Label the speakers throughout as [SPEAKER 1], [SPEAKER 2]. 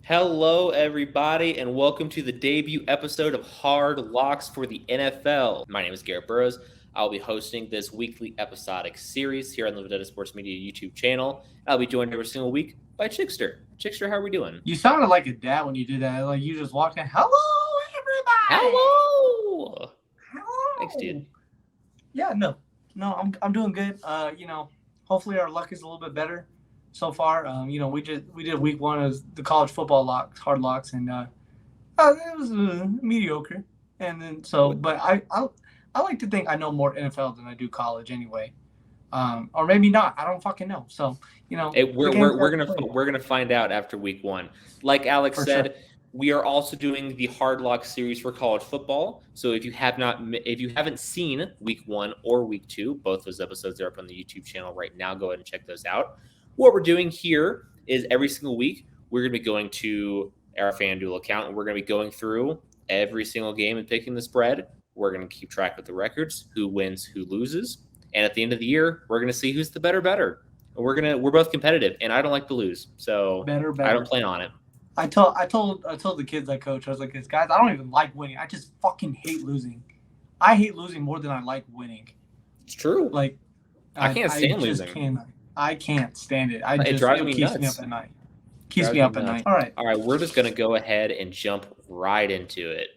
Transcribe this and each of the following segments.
[SPEAKER 1] Hello, everybody, and welcome to the debut episode of Hard Locks for the NFL. My name is Garrett Burroughs. I'll be hosting this weekly episodic series here on the Vendetta Sports Media YouTube channel. I'll be joined every single week by Chickster. Chickster, how are we doing?
[SPEAKER 2] You sounded like a dad when you did that. Like you just walked in. Hello, everybody.
[SPEAKER 1] Hello!
[SPEAKER 2] Hello.
[SPEAKER 1] Thanks, dude.
[SPEAKER 2] Yeah, no, I'm doing good. Hopefully our luck is a little bit better so far. We did week one as the college football locks, hard locks, and it was mediocre. And then but I like to think I know more NFL than I do college anyway. Or maybe not. I don't fucking know. So
[SPEAKER 1] We're gonna find out after week one. Like Alex said,
[SPEAKER 2] sure.
[SPEAKER 1] we are also doing the Hard Lock series for college football. So if you haven't seen week one or week two, both those episodes are up on the YouTube channel right now. Go ahead and check those out. What we're doing here is every single week we're gonna be going to our FanDuel account and we're gonna be going through every single game and picking the spread. We're gonna keep track of the records, who wins, who loses. And at the end of the year, we're going to see who's the better. We're both competitive, and I don't like to lose, so
[SPEAKER 2] Better.
[SPEAKER 1] I don't plan on it.
[SPEAKER 2] I told the kids I coach, I was like, guys, I don't even like winning. I just fucking hate losing. I hate losing more than I like winning.
[SPEAKER 1] It's true.
[SPEAKER 2] Like
[SPEAKER 1] I can't stand losing.
[SPEAKER 2] I can't stand it.
[SPEAKER 1] It drives me
[SPEAKER 2] keeps
[SPEAKER 1] nuts.
[SPEAKER 2] me up at night. Keeps me up at night. All right.
[SPEAKER 1] We're just going to go ahead and jump right into it.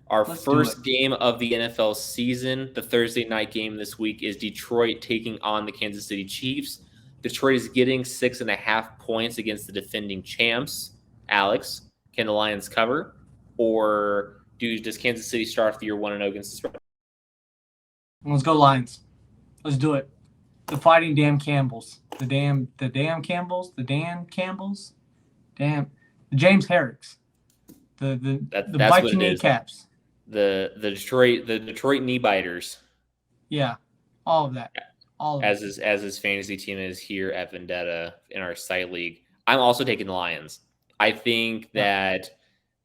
[SPEAKER 1] Our first game of the NFL season, the Thursday night game this week, is Detroit taking on the Kansas City Chiefs. Detroit is getting 6.5 points against the defending champs. Alex, can the Lions cover? Or does Kansas City start off the year 1-0 against the spread?
[SPEAKER 2] Let's go Lions. Let's do it. The fighting damn Campbells. The damn Campbells. The Dan Campbells. Damn. The James Herricks. The Viking kneecaps.
[SPEAKER 1] The Detroit knee biters.
[SPEAKER 2] Yeah, all of that.
[SPEAKER 1] As his fantasy team is here at Vendetta in our site league. I'm also taking the Lions. I think that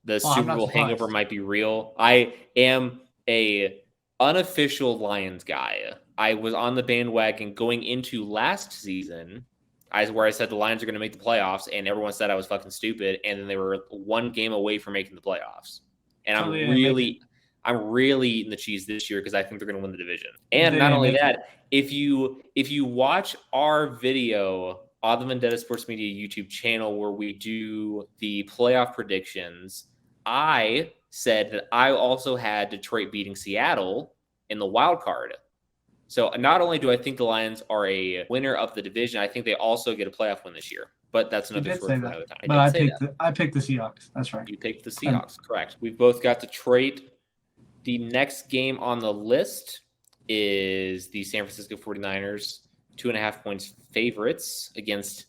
[SPEAKER 1] the Super Bowl hangover might be real. I am a unofficial Lions guy. I was on the bandwagon going into last season, where I said the Lions are going to make the playoffs, and everyone said I was fucking stupid, and then they were one game away from making the playoffs. And I'm really eating the cheese this year because I think they're going to win the division. And not only that, if you watch our video on the Vendetta Sports Media YouTube channel where we do the playoff predictions, I said that I also had Detroit beating Seattle in the wild card. So not only do I think the Lions are a winner of the division, I think they also get a playoff win this year. But that's another story for another time.
[SPEAKER 2] But I picked the Seahawks. That's right.
[SPEAKER 1] You picked the Seahawks, correct. We've both got Detroit. The next game on the list is the San Francisco 49ers, 2.5 points favorites against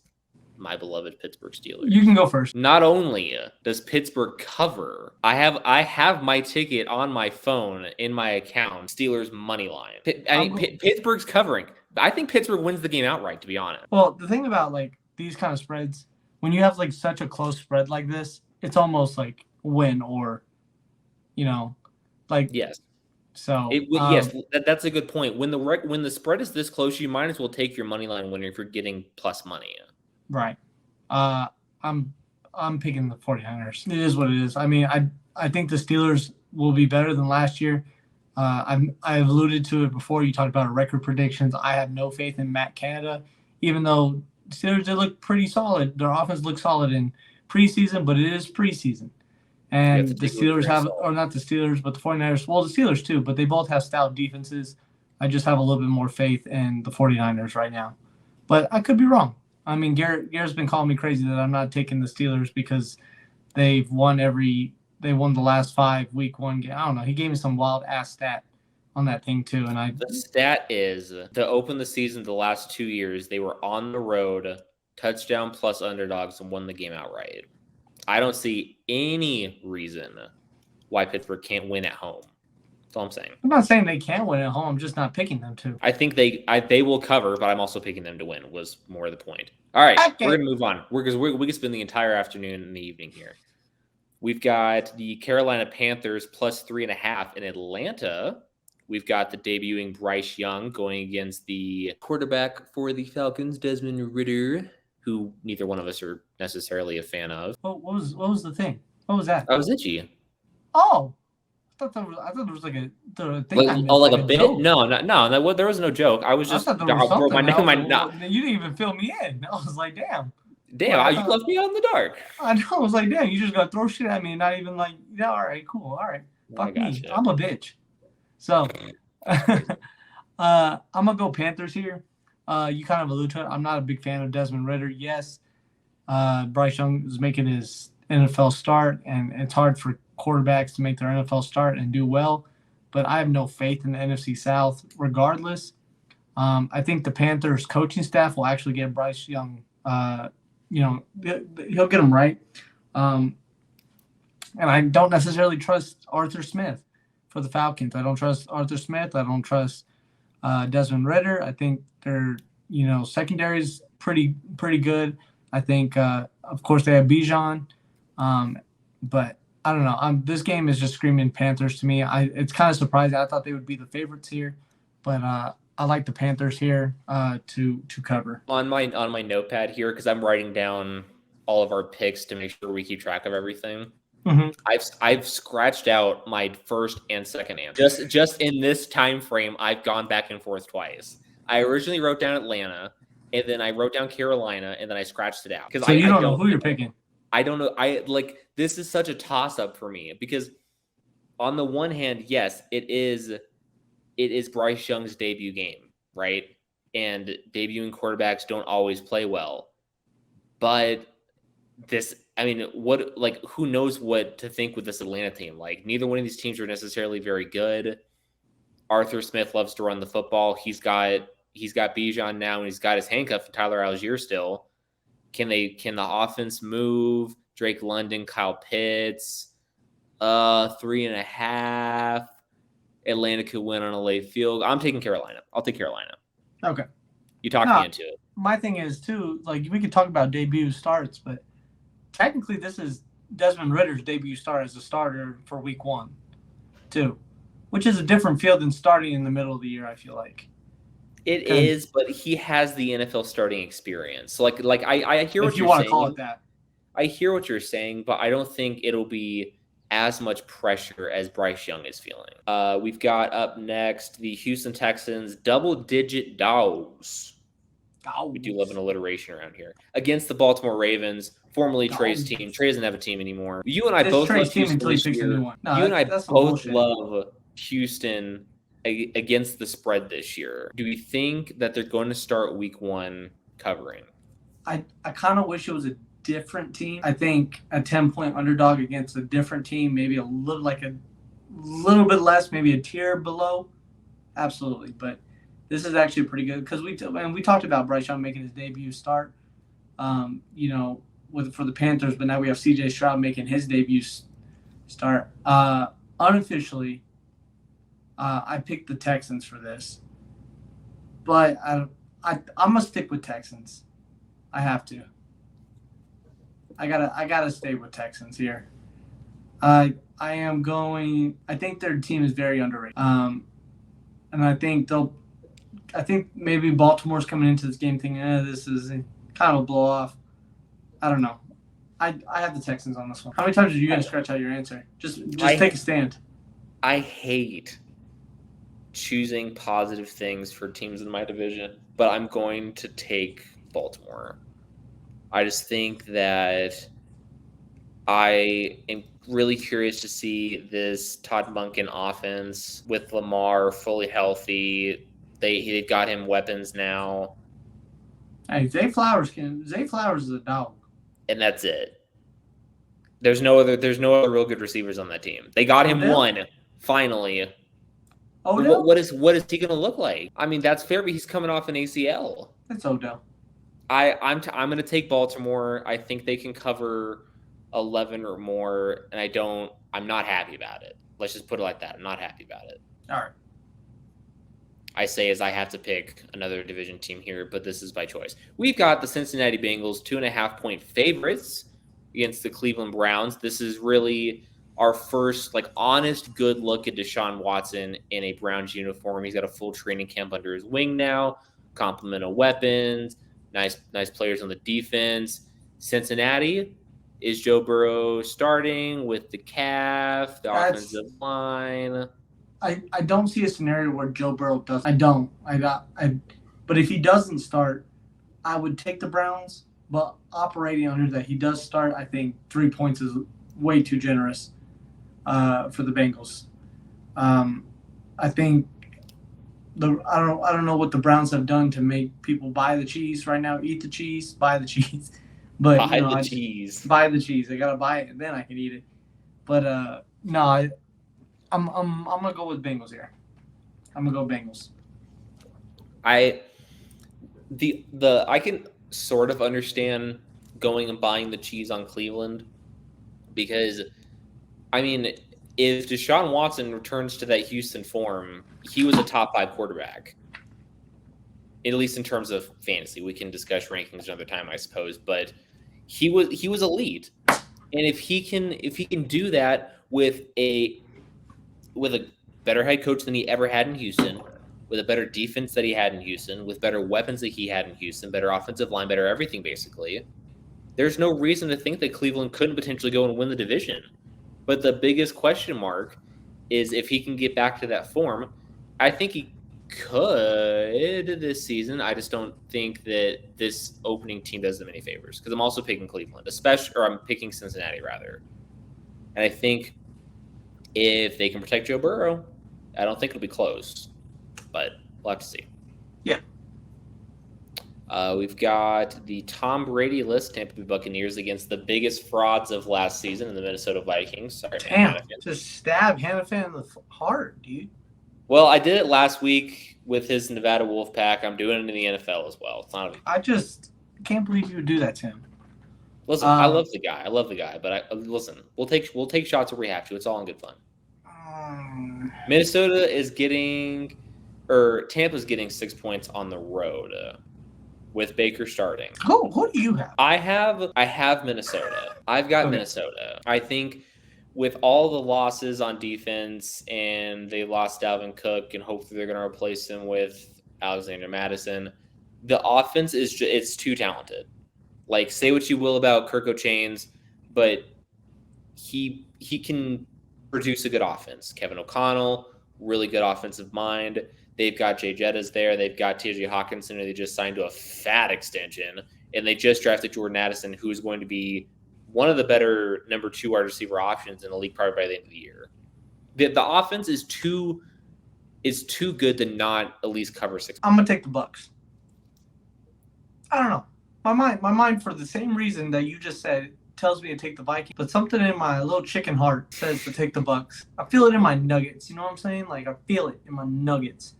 [SPEAKER 1] my beloved Pittsburgh Steelers.
[SPEAKER 2] You can go first.
[SPEAKER 1] Not only does Pittsburgh cover, I have my ticket on my phone in my account, Steelers money line. Pittsburgh's covering. I think Pittsburgh wins the game outright, to be honest.
[SPEAKER 2] Well, the thing about like these kind of spreads, when you have like such a close spread like this, it's almost like win or, like
[SPEAKER 1] yes.
[SPEAKER 2] So
[SPEAKER 1] yes, that's a good point. When the spread is this close, you might as well take your money line winner if you're getting plus money.
[SPEAKER 2] Right. I'm picking the 49ers. It is what it is. I mean, I think the Steelers will be better than last year. I've alluded to it before. You talked about record predictions. I have no faith in Matt Canada, even though Steelers did look pretty solid. Their offense looked solid in preseason, but it is preseason. And the Steelers or not the Steelers, but the 49ers. Well, the Steelers too, but they both have stout defenses. I just have a little bit more faith in the 49ers right now. But I could be wrong. I mean, Garrett's been calling me crazy that I'm not taking the Steelers because they won the last 5 week one game. I don't know. He gave me some wild ass stat on that thing too. And
[SPEAKER 1] the stat is to open the season the last 2 years, they were on the road, touchdown plus underdogs, and won the game outright. I don't see any reason why Pittsburgh can't win at home. That's all I'm saying.
[SPEAKER 2] I'm not saying they can't win at home. I'm just not picking them to.
[SPEAKER 1] I think they will cover, but I'm also picking them to win was more the point. All right, okay. We're going to move on. We can spend the entire afternoon and the evening here. We've got the Carolina Panthers plus 3.5 in Atlanta. We've got the debuting Bryce Young going against the quarterback for the Falcons, Desmond Ridder, who neither one of us are necessarily a fan of.
[SPEAKER 2] What was the thing? What was that?
[SPEAKER 1] I was itchy.
[SPEAKER 2] Oh, I thought there was like a thing I missed,
[SPEAKER 1] like a
[SPEAKER 2] a
[SPEAKER 1] bit?
[SPEAKER 2] joke.
[SPEAKER 1] No, there was no joke. I was just
[SPEAKER 2] I thought there was something.
[SPEAKER 1] my
[SPEAKER 2] you didn't even fill me in. I was like, damn.
[SPEAKER 1] Damn, you left me out in the dark.
[SPEAKER 2] I know. I was like, damn, you just gotta throw shit at me and not even like, yeah, all right, cool, all right. Fuck me. You. I'm a bitch. So I'm gonna go Panthers here. You kind of allude to it. I'm not a big fan of Desmond Ridder. Yes, Bryce Young is making his NFL start, and it's hard for quarterbacks to make their NFL start and do well. But I have no faith in the NFC South regardless. I think the Panthers coaching staff will actually get Bryce Young. He'll get him right. And I don't necessarily trust Arthur Smith for the Falcons. I don't trust Arthur Smith. I don't trust Desmond Ridder. I think their secondary is pretty good. I think, of course, they have Bijan. But I don't know. This game is just screaming Panthers to me. It's kind of surprising. I thought they would be the favorites here, but I like the Panthers here to cover.
[SPEAKER 1] On my notepad here, because I'm writing down all of our picks to make sure we keep track of everything.
[SPEAKER 2] Mm-hmm.
[SPEAKER 1] I've scratched out my first and second answer. Just in this time frame, I've gone back and forth twice. I originally wrote down Atlanta, and then I wrote down Carolina, and then I scratched it out.
[SPEAKER 2] So you don't know who you're picking.
[SPEAKER 1] I don't know. This is such a toss-up for me because on the one hand, yes, it is Bryce Young's debut game, right? And debuting quarterbacks don't always play well. But who knows what to think with this Atlanta team? Like, neither one of these teams are necessarily very good. Arthur Smith loves to run the football. He's got Bijan now, and he's got his handcuff and Tyler Algier still. Can the offense move? Drake London, Kyle Pitts, 3.5. Atlanta could win on a late field. I'm taking Carolina. I'll take Carolina.
[SPEAKER 2] Okay.
[SPEAKER 1] You talked me into it.
[SPEAKER 2] My thing is, too, like, we could talk about debut starts, but technically this is Desmond Ridder's debut start as a starter for week 1, too, which is a different field than starting in the middle of the year, I feel like.
[SPEAKER 1] It is, but he has the NFL starting experience. So, I hear what you're saying.
[SPEAKER 2] If you want to call it that.
[SPEAKER 1] I hear what you're saying, but I don't think it'll be as much pressure as Bryce Young is feeling. We've got up next the Houston Texans, double-digit dogs. We do love an alliteration around here. Against the Baltimore Ravens, formerly Trey's team. Trey doesn't have a team anymore. You and I both love Houston this year. You and I both love Houston against the spread this year. Do we think that they're going to start week 1 covering?
[SPEAKER 2] I kind of wish it was a different team. I think a 10-point underdog against a different team, maybe a little bit less, maybe a tier below. Absolutely. But this is actually pretty good because we talked about Bryce Young making his debut start, for the Panthers, but now we have CJ Stroud making his debut start. Unofficially, I picked the Texans for this, but I'm gonna stick with Texans. I have to. I gotta stay with Texans here. I think their team is very underrated. And I think maybe Baltimore's coming into this game thinking, this is kind of a blow off. I don't know. I have the Texans on this one. How many times did you guys scratch out your answer? Just take a stand.
[SPEAKER 1] I hate choosing positive things for teams in my division, but I'm going to take Baltimore. I just think that I am really curious to see this Todd Monken offense with Lamar fully healthy. They've got him weapons now.
[SPEAKER 2] Hey, Zay Flowers is a dog.
[SPEAKER 1] And that's it. There's no other real good receivers on that team. They got him one, finally.
[SPEAKER 2] Odell?
[SPEAKER 1] What is he going to look like? I mean, that's fair, but he's coming off an ACL.
[SPEAKER 2] That's Odell.
[SPEAKER 1] I'm going to take Baltimore. I think they can cover 11 or more, and I'm not happy about it. Let's just put it like that. I'm not happy about it.
[SPEAKER 2] All right.
[SPEAKER 1] I say as I have to pick another division team here, but this is by choice. We've got the Cincinnati Bengals 2.5-point favorites against the Cleveland Browns. This is really our first honest good look at Deshaun Watson in a Browns uniform. He's got a full training camp under his wing now, complement of weapons, nice players on the defense. Cincinnati, is Joe Burrow starting with the calf, the offensive line?
[SPEAKER 2] I don't see a scenario where Joe Burrow does. I don't. But if he doesn't start, I would take the Browns. But operating under that he does start, I think 3 points is way too generous for the Bengals. I think I don't know what the Browns have done to make people buy the cheese right now. Eat the cheese, buy the cheese. But
[SPEAKER 1] buy the cheese.
[SPEAKER 2] Buy the cheese. I gotta buy it and then I can eat it. But no, I'm gonna go with Bengals here. I'm gonna go Bengals.
[SPEAKER 1] I can sort of understand going and buying the cheese on Cleveland because, I mean, if Deshaun Watson returns to that Houston form, he was a top 5 quarterback, at least in terms of fantasy. We can discuss rankings another time, I suppose, but he was elite, and if he can do that with a better head coach than he ever had in Houston, with a better defense that he had in Houston, with better weapons that he had in Houston, better offensive line, better everything, basically, there's no reason to think that Cleveland couldn't potentially go and win the division. But the biggest question mark is if he can get back to that form. I think he could this season. I just don't think that this opening team does them any favors because I'm also picking Cleveland, I'm picking Cincinnati, rather. And I think if they can protect Joe Burrow, I don't think it'll be close. But we'll have to see.
[SPEAKER 2] Yeah.
[SPEAKER 1] We've got the Tom Brady list, Tampa Bay Buccaneers against the biggest frauds of last season in the Minnesota Vikings. Sorry,
[SPEAKER 2] damn, just stab Hannafin in the heart, dude.
[SPEAKER 1] Well, I did it last week with his Nevada Wolfpack. I'm doing it in the NFL as well. It's not.
[SPEAKER 2] I just can't believe you would do that to him.
[SPEAKER 1] Listen, I love the guy. But listen, we'll take shots where we have to. It's all in good fun. Minnesota is Tampa's getting 6 points on the road with Baker starting.
[SPEAKER 2] Who do you have?
[SPEAKER 1] I have Minnesota. I've got Minnesota. I think with all the losses on defense, and they lost Dalvin Cook, and hopefully they're going to replace him with Alexander Mattison, the offense it's too talented. Like, say what you will about Kirk O'Chains, but he can produce a good offense. Kevin O'Connell, really good offensive mind. They've got Jay Jettas there. They've got TJ Hawkinson, who they just signed to a fat extension. And they just drafted Jordan Addison, who is going to be one of the better number 2 wide receiver options in the league probably by the end of the year. The offense is too good to not at least cover 6.
[SPEAKER 2] I'm going to take the Bucs. I don't know. My mind, for the same reason that you just said, tells me to take the Vikings, but something in my little chicken heart says to take the Bucs. I feel it in my nuggets. You know what I'm saying? Like, I feel it in my nuggets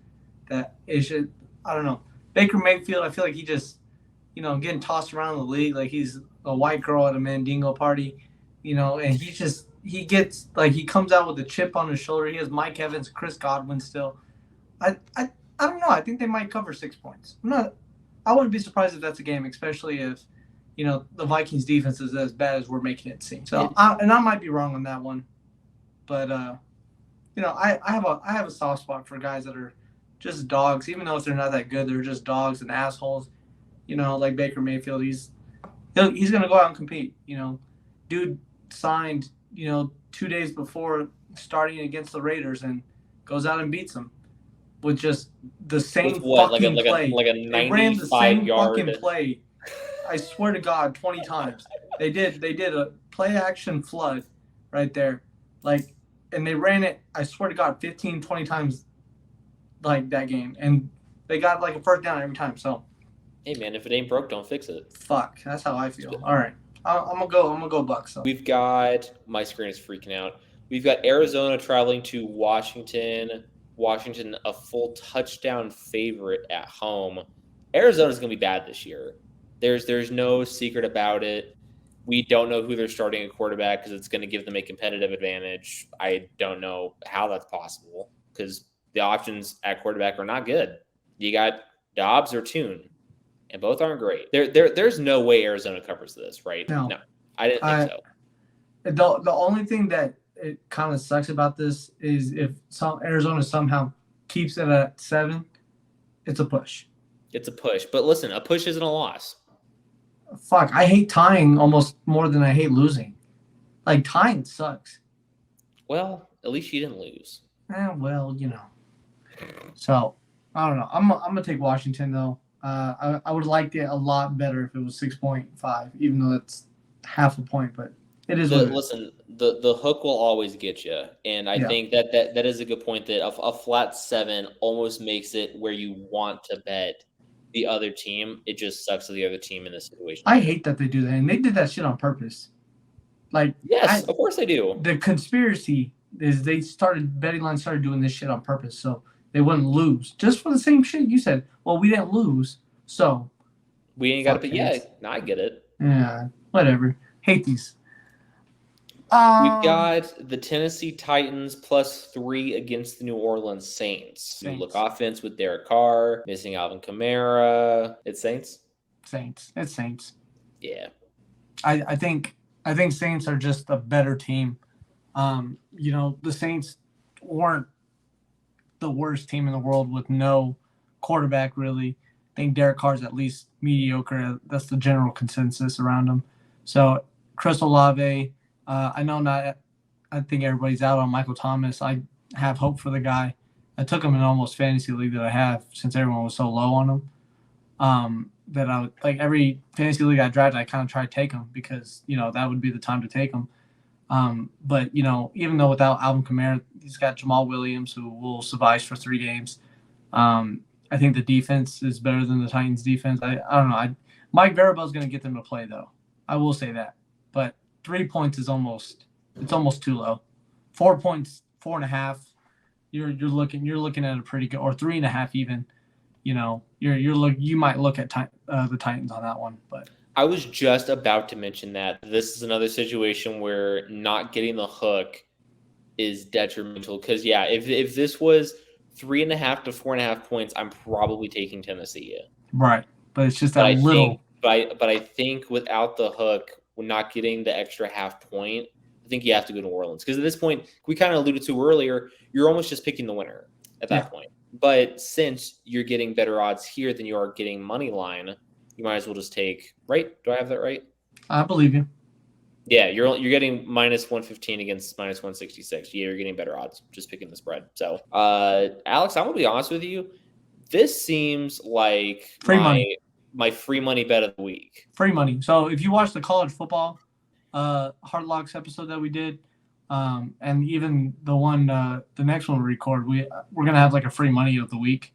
[SPEAKER 2] that it should. I don't know. Baker Mayfield, I feel like he just, getting tossed around the league like he's a white girl at a Mandingo party, and he gets like he comes out with a chip on his shoulder. He has Mike Evans, Chris Godwin still. I don't know. I think they might cover 6 points. I wouldn't be surprised if that's a game, especially if the Vikings defense is as bad as we're making it seem. So, I might be wrong on that one, but I have a soft spot for guys that are just dogs, even though if they're not that good, they're just dogs and assholes. Like Baker Mayfield, he's gonna go out and compete. Dude signed 2 days before starting against the Raiders and goes out and beats them with just the same fucking play.
[SPEAKER 1] Like a 95-yard
[SPEAKER 2] fucking play. I swear to God, 20 times. They did a play action flood right there. And they ran it, I swear to God, 15, 20 times like that game. And they got like a first down every time. So,
[SPEAKER 1] hey man, if it ain't broke, don't fix it.
[SPEAKER 2] Fuck. That's how I feel. All right. I'm gonna go Bucs. So.
[SPEAKER 1] We've got, my screen is freaking out. We've got Arizona traveling to Washington. Washington, a full touchdown favorite at home. Arizona's going to be bad this year. There's no secret about it. We don't know who they're starting at quarterback because it's going to give them a competitive advantage. I don't know how that's possible because the options at quarterback are not good. You got Dobbs or Tune, and both aren't great. There's no way Arizona covers this, right? No, I didn't think so.
[SPEAKER 2] The only thing that it kind of sucks about this is if Arizona somehow keeps it at 7, it's a push.
[SPEAKER 1] It's a push. But listen, a push isn't a loss.
[SPEAKER 2] fuck, I hate tying almost more than I hate losing. Like, tying sucks.
[SPEAKER 1] Well, at least you didn't lose.
[SPEAKER 2] Well, So, I don't know. I'm gonna take Washington though. I would like it a lot better if it was 6.5, even though it's half a point. But it is what it is.
[SPEAKER 1] Listen, the hook will always get you, and I think that is a good point. That a flat 7 almost makes it where you want to bet the other team. It just sucks to the other team in this situation.
[SPEAKER 2] I hate that they do that, and they did that shit on purpose. Like,
[SPEAKER 1] yes, of course they do.
[SPEAKER 2] The conspiracy is betting lines started doing this shit on purpose, so they wouldn't lose just for the same shit you said. Well, we didn't lose, so
[SPEAKER 1] we ain't got to. Yeah, no, I get it.
[SPEAKER 2] Yeah, whatever. Hate these.
[SPEAKER 1] We've got the Tennessee Titans +3 against the New Orleans Saints. You look offense with Derek Carr, missing Alvin Kamara. It's Saints?
[SPEAKER 2] It's Saints.
[SPEAKER 1] Yeah.
[SPEAKER 2] I think Saints are just a better team. The Saints weren't the worst team in the world with no quarterback, really. I think Derek Carr's at least mediocre. That's the general consensus around him. So, Chris Olave, I think everybody's out on Michael Thomas. I have hope for the guy. I took him in almost fantasy league that I have since everyone was so low on him. That I would, like, every fantasy league I drafted, I kind of tried to take him because, that would be the time to take him. But, even though without Alvin Kamara, he's got Jamal Williams who will suffice for 3 games. I think the defense is better than the Titans defense. I don't know. Mike Vrabel's going to get them to play, though. I will say that. But 3 points is almost too low. 4 points, 4.5. You're looking at a pretty good, or 3.5 even. You might look at the Titans on that one, but
[SPEAKER 1] I was just about to mention that this is another situation where not getting the hook is detrimental. Because if this was 3.5 to 4.5 points, I'm probably taking Tennessee.
[SPEAKER 2] Right, but it's just that little.
[SPEAKER 1] But I think without the hook, we're not getting the extra half point. I think you have to go to New Orleans because at this point, we kind of alluded to earlier, you're almost just picking the winner at that point. But since you're getting better odds here than you are getting money line, you might as well just take, right? Do I have that right?
[SPEAKER 2] I believe you.
[SPEAKER 1] Yeah, you're getting -115 against -166. Yeah, you're getting better odds just picking the spread. So, Alex, I'm gonna be honest with you. This seems like my free money bet of the week.
[SPEAKER 2] Free money. So if you watch the college football Hard Locks episode that we did, and even the next one we record, we're gonna have like a free money of the week,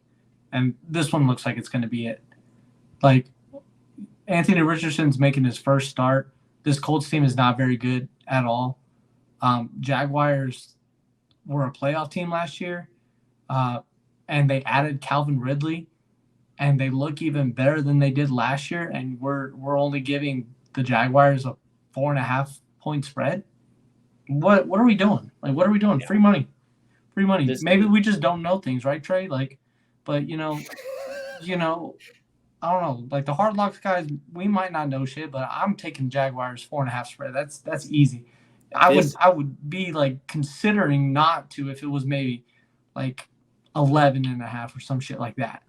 [SPEAKER 2] and this one looks like it's gonna be it. Like, Anthony Richardson's making his first start. This Colts team is not very good at all. Jaguars were a playoff team last year, and they added Calvin Ridley, and they look even better than they did last year. And we're only giving the Jaguars a 4.5 point spread. What are we doing? Like, what are we doing? Yeah. Free money. Maybe we just don't know things, right, Trey? Like, but I don't know. Like, the Hard Locks guys, we might not know shit, but I'm taking Jaguars 4.5 spread. That's easy. I would be like considering not to if it was maybe like 11.5 or some shit like that.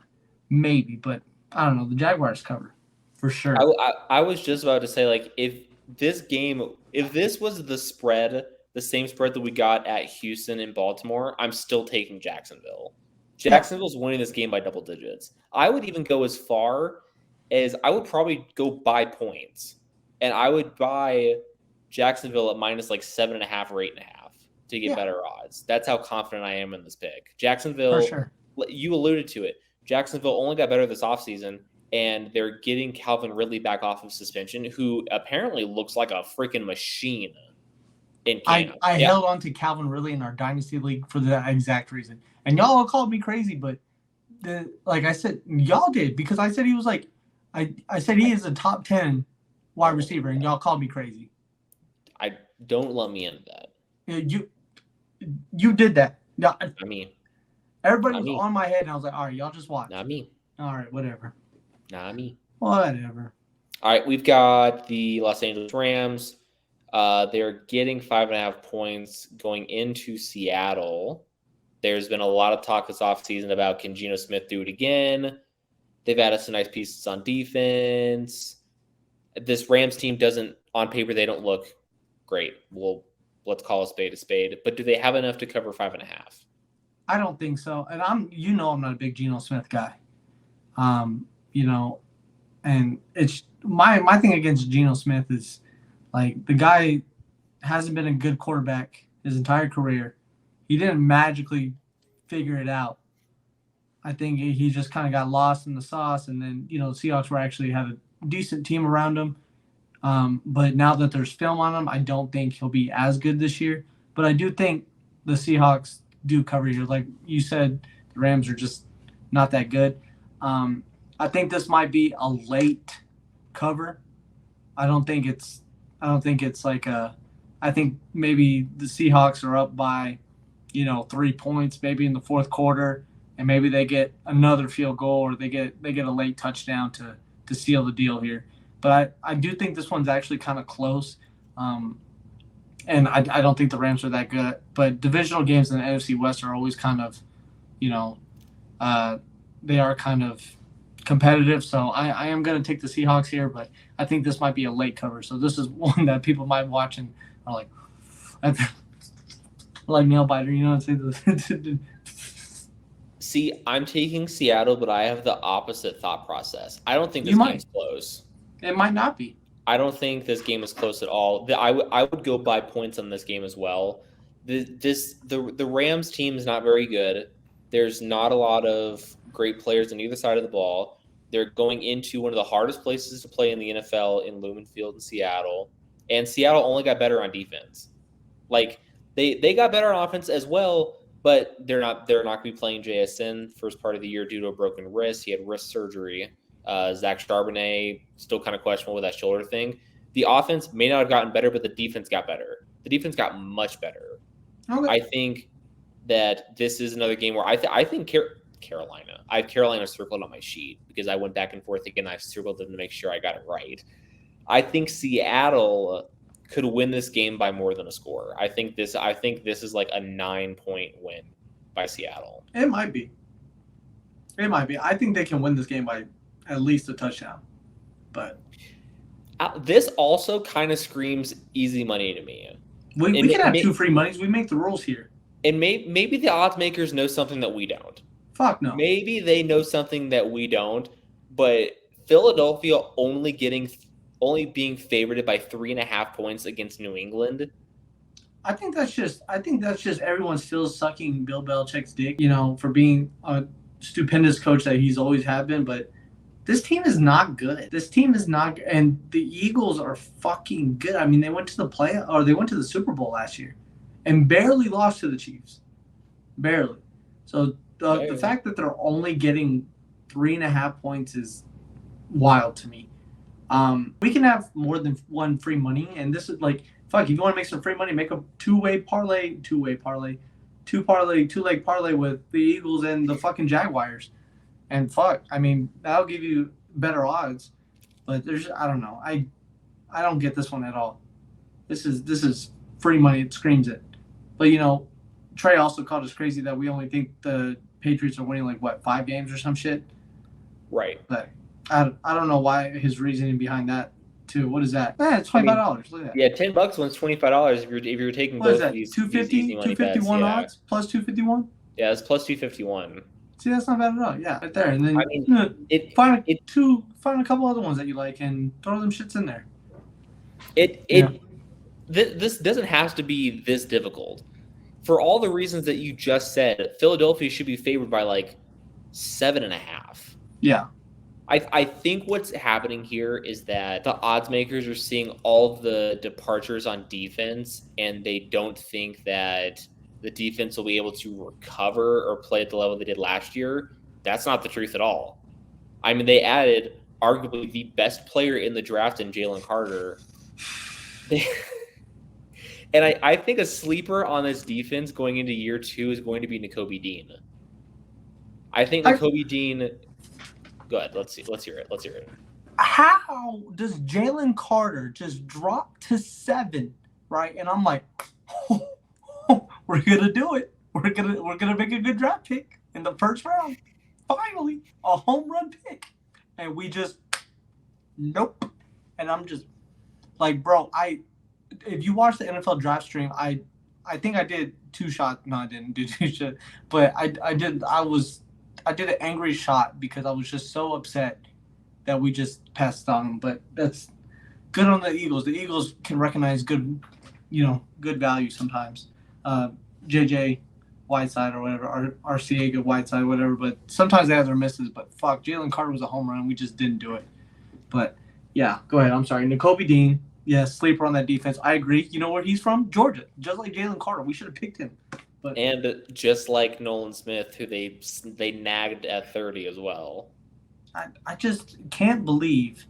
[SPEAKER 2] Maybe, but I don't know. The Jaguars cover for sure.
[SPEAKER 1] I was just about to say, like, if this was the spread, the same spread that we got at Houston and Baltimore, I'm still taking Jacksonville. Jacksonville's winning this game by double digits. I would even go as far as I would probably go by points, and I would buy Jacksonville at minus like 7.5 or 8.5 to get better odds. That's how confident I am in this pick. Jacksonville, for sure. You alluded to it. Jacksonville only got better this offseason, and they're getting Calvin Ridley back off of suspension, who apparently looks like a freaking machine in camp.
[SPEAKER 2] I held on to Calvin Ridley in our Dynasty League for that exact reason. And y'all all called me crazy, but like I said, y'all did, because I said he was like, I said he is a top 10 wide receiver, and y'all called me crazy.
[SPEAKER 1] I don't let me into that.
[SPEAKER 2] You did that. No,
[SPEAKER 1] I mean,
[SPEAKER 2] everybody was on my head, and I was like, all right, y'all just watch.
[SPEAKER 1] Not me.
[SPEAKER 2] All right, whatever.
[SPEAKER 1] Not me.
[SPEAKER 2] Whatever.
[SPEAKER 1] All right, we've got the Los Angeles Rams. They're getting 5.5 points going into Seattle. There's been a lot of talk this offseason about, can Geno Smith do it again? They've added some nice pieces on defense. This Rams team doesn't, on paper, they don't look great. Well, let's call a spade. But do they have enough to cover 5.5?
[SPEAKER 2] I don't think so. And I'm not a big Geno Smith guy. And it's my thing against Geno Smith is like the guy hasn't been a good quarterback his entire career. He didn't magically figure it out. I think he just kind of got lost in the sauce, and then the Seahawks had a decent team around him. But now that there's film on him, I don't think he'll be as good this year. But I do think the Seahawks do cover here. Like you said, the Rams are just not that good. I think this might be a late cover. I think maybe the Seahawks are up by 3 points maybe in the fourth quarter, and maybe they get another field goal or they get a late touchdown to seal the deal here. But I do think this one's actually kind of close. And I don't think the Rams are that good. But divisional games in the NFC West are always kind of, they are kind of competitive. So I am going to take the Seahawks here, but I think this might be a late cover. So this is one that people might watch and are like, like nail biter,
[SPEAKER 1] See, I'm taking Seattle, but I have the opposite thought process. I don't think this game's close.
[SPEAKER 2] It might not be.
[SPEAKER 1] I don't think this game is close at all. I would go by points on this game as well. The Rams team is not very good. There's not a lot of great players on either side of the ball. They're going into one of the hardest places to play in the NFL in Lumen Field in Seattle. And Seattle only got better on defense. Like they got better on offense as well, but they're not going to be playing JSN first part of the year due to a broken wrist. He had wrist surgery. Zach Charbonnet still kind of questionable with that shoulder thing. The offense may not have gotten better, but the defense got better. The defense got much better. Okay. I think that this is another game where I think Carolina. I have Carolina circled on my sheet because I went back and forth again. I circled them to make sure I got it right. I think Seattle could win this game by more than a score. I think this is like a 9-point win by Seattle.
[SPEAKER 2] It might be. I think they can win this game by at least a touchdown. But
[SPEAKER 1] this also kind of screams easy money to me.
[SPEAKER 2] We can have two free monies. We make the rules here.
[SPEAKER 1] And maybe the odds makers know something that we don't.
[SPEAKER 2] Fuck no.
[SPEAKER 1] Maybe they know something that we don't. But Philadelphia only being favored by 3.5 points against New England.
[SPEAKER 2] I think that's just everyone still sucking Bill Belichick's dick, for being a stupendous coach that he's always have been. But this team is not good. And the Eagles are fucking good. I mean, they went to the Super Bowl last year and barely lost to the Chiefs. Barely. So the fact that they're only getting 3.5 points is wild to me. We can have more than one free money, and this is like, fuck, if you want to make some free money, make a two-leg parlay with the Eagles and the fucking Jaguars. And fuck, I mean, that'll give you better odds. But I don't know. I don't get this one at all. This is free money. It screams it. But, Trey also called us crazy that we only think the Patriots are winning 5 games or some shit.
[SPEAKER 1] Right.
[SPEAKER 2] But I don't know why his reasoning behind that too. What is that? It's $25. Look at that.
[SPEAKER 1] Yeah, $10 when it's $25 if you're taking
[SPEAKER 2] what
[SPEAKER 1] both of these.
[SPEAKER 2] 250, 251 odds plus 251.
[SPEAKER 1] Yeah, it's plus 251.
[SPEAKER 2] See, that's not bad at all. Yeah, right there. And then find a couple other ones that you like and throw them shits in there.
[SPEAKER 1] This doesn't have to be this difficult. For all the reasons that you just said, Philadelphia should be favored by 7.5.
[SPEAKER 2] Yeah.
[SPEAKER 1] I think what's happening here is that the odds makers are seeing all of the departures on defense, and they don't think that the defense will be able to recover or play at the level they did last year. That's not the truth at all. I mean, they added arguably the best player in the draft in Jalen Carter. And I think a sleeper on this defense going into year 2 is going to be Nakobe Dean. I think Nakobe Dean. Go ahead. Let's hear it.
[SPEAKER 2] How does Jalen Carter just drop to 7, right? And I'm like, we're gonna do it. We're gonna make a good draft pick in the first round. Finally, a home run pick, and we just nope. and I'm just like, bro, if you watch the NFL draft stream, I think I did 2 shots. No, I didn't do 2 shots, but I did an angry shot because I was just so upset that we just passed on them. But that's good on the Eagles. The Eagles can recognize good value sometimes. JJ Whiteside or whatever, RCA good Whiteside, whatever. But sometimes they have their misses. But fuck, Jalen Carter was a home run. We just didn't do it. But yeah, go ahead. I'm sorry. Nakobe Dean, yes, sleeper on that defense. I agree. You know where he's from? Georgia. Just like Jalen Carter. We should have picked him. But
[SPEAKER 1] and just like Nolan Smith, who they nagged at 30 as well.
[SPEAKER 2] I just can't believe